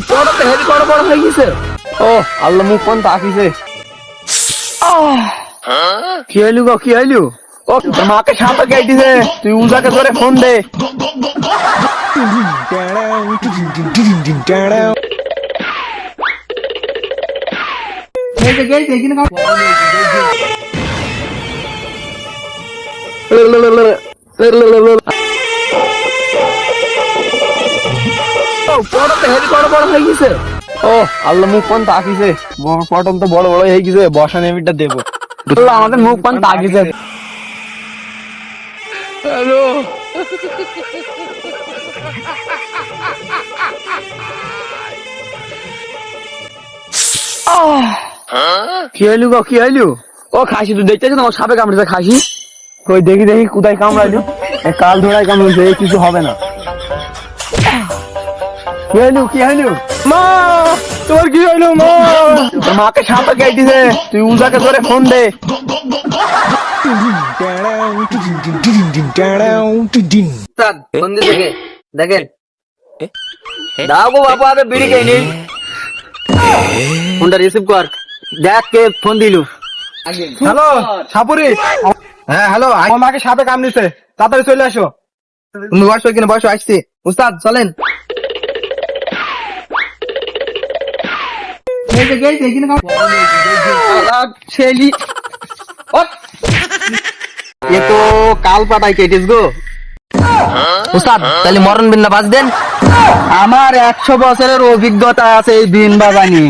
বড়তে heavy বড় হয়ে গেছে। ও আল্লাহ, মুখ কোন তাকিছে। কি হইলু গো, কি হইলু? ও তোর মাকে সাপে কেটেছে, তুই উজাকে ধরে ফোন দে। বড়তে হেভি বড় হয়ে গেছে। ও আল্লাহ, মুখ কোন তাকিছে। পটল তো বড় বড় হয়ে গেছে, বসা নেমিটা দেবো। আল্লাহ, আমাদের মুখ কোন তাকিছে। হ্যালো, কি হইলু গো, কি হইলু? ও খাসি, তুই দেখতেছিস না সাপে কামড়েছে খাসি? কই দেখি দেখি কোথায় কামড়াইলো। কাল ধরায় কামড়েছে, কিছু হবে না। কি হইলু, কি হইলু? মা, তোর কি হইলু? মা, তোর মাকে সাপে কেটেছে, তুই উজাকে ধরে ফোন দে। ফোন দিয়ে দেখে দেখেন, দাও গো বাবা, আরে বিড়ি খাইনি। ফোনটা রিসিভ কর, দেখ কে ফোন দিলু। হ্যালো সাপুরি। হ্যাঁ হ্যালো, আমার মাকে সাপে কামড়েছে, তাড়াতাড়ি চলে আসো। তুমি বসো কিনা, বসো, আসছি। উস্তাদ চলেন। ছেলি এ তো কাল পাটাই কেটিস গো। উস্তাদ তাহলে মরণ বিন না বাজ দেন। আমার 100 বছরের অভিজ্ঞতা আছে এই বিন বাজানি।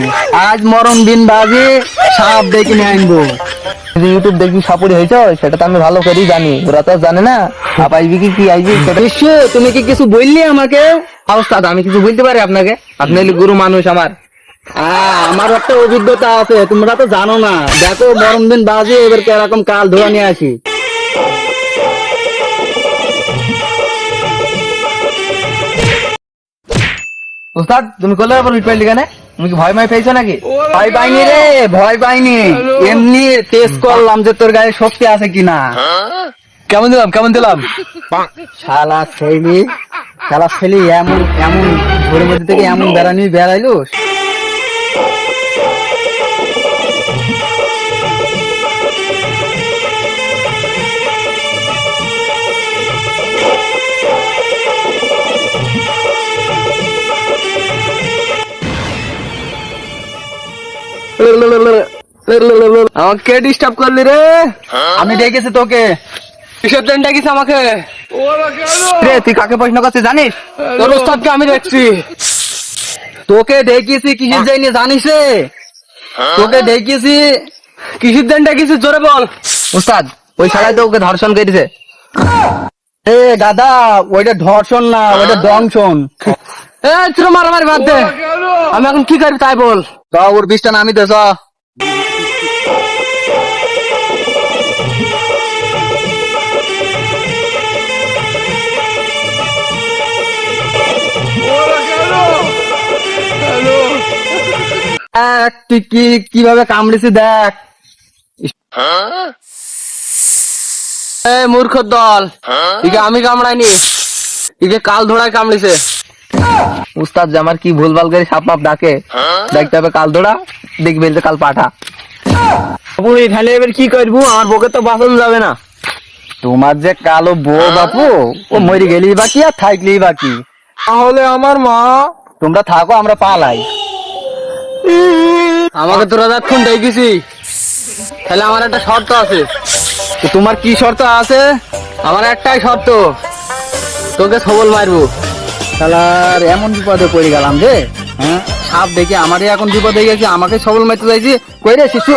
আজ মরণ বিন বাজি সাপ দেখে নিয়ে আনবো। ইউটিউব দেখবি সাপুরি হয়েছ, সেটা তো আমি ভালো করেই জানি। ওরা তো জানে না সাপ আইবি কি আইবি। তুমি কি কিছু বললি আমাকে? উস্তাদ আমি কিছু বলতে পারি আপনাকে? আপনি হলে গুরু মানুষ আমার। আমার একটা অভিজ্ঞতা আছে, তোমরা তো জানো না। দেখো মরণ দিন বাজে, এবার এরকম কাল ধোয়া নিয়ে আসি। উস্তাদ তুমি করলে পাইলি কেন? তুমি কি ভয় পেয়েছো নাকি? ভয় পাইনি রে, ভয় পাইনি। এমনি টেস্ট করলাম যে তোর গায়ে শক্তি আছে কিনা। কেমন দিলাম, কেমন দিলাম? শালা ছেলে এমন এমন ঝোড়ের মধ্যে থেকে এমন বেড়াইলো। আমাকে ডিস্টার্ব করলি রে। আমি ডেকেছি তোকে। কিসের জন্য ডেকেছি আমাকে? রে তুই কাকে প্রশ্ন করছিস জানিস? তোর উস্তাদকে আমি দেখছি। তোকে ডেকেছি কিসের জন্য জানিস রে? তোকে ডেকেছি কিসের জন্য ডেকেছিস, জোরে বল। উস্তাদ ওই শালায় তো ওকে ধর্ষণ করেছে। এ দাদা, ওইটা ধর্ষণ না, ওইটা দংশন। তোর মারামারি বাদ দে। আমি এখন কি করবি তাই বল। ওর বিষটা নামি দে। তুই কিভাবে কামড়েছি দেখ। মূর্খ দল, ইকে আমি কামড়াইনি, ইকে কাল ধোড়ায় কামড়েছে। উস্তাদ যে আমার কি ভুলভাল করে সাপ মাপ ডাকে, দেখতে হবে কাল ধোড়া, দেখবে কাল পাঠা। তাহলে এবার কি করবো? আমার বউকে তো বাঁচানো যাবে না। তোমার যে কালো বউ বাপু, ও মরে গেলেই বাকি আর থাকলেই বাকি। তাহলে আমার মা? তোমরা থাকো, আমরা পালাই। আমাকে তোরা যখন দেখেছি, তাহলে আমার একটা শর্ত আছে। তোমার কি শর্ত আছে? আমার একটাই শর্ত, তোকে সবল মারবো। শালার এমন বিপদে পড়ে গেলাম রে। হ্যাঁ, সাপ দেখে আমারই এখন বিপদ হয়ে গেছে, আমাকে সবল মারতে চাইছি। কই রে শিশু?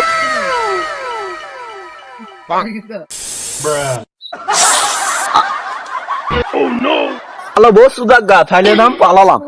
হ্যালো বস, সুদাগ্গা থাইলে নাম পালালাম।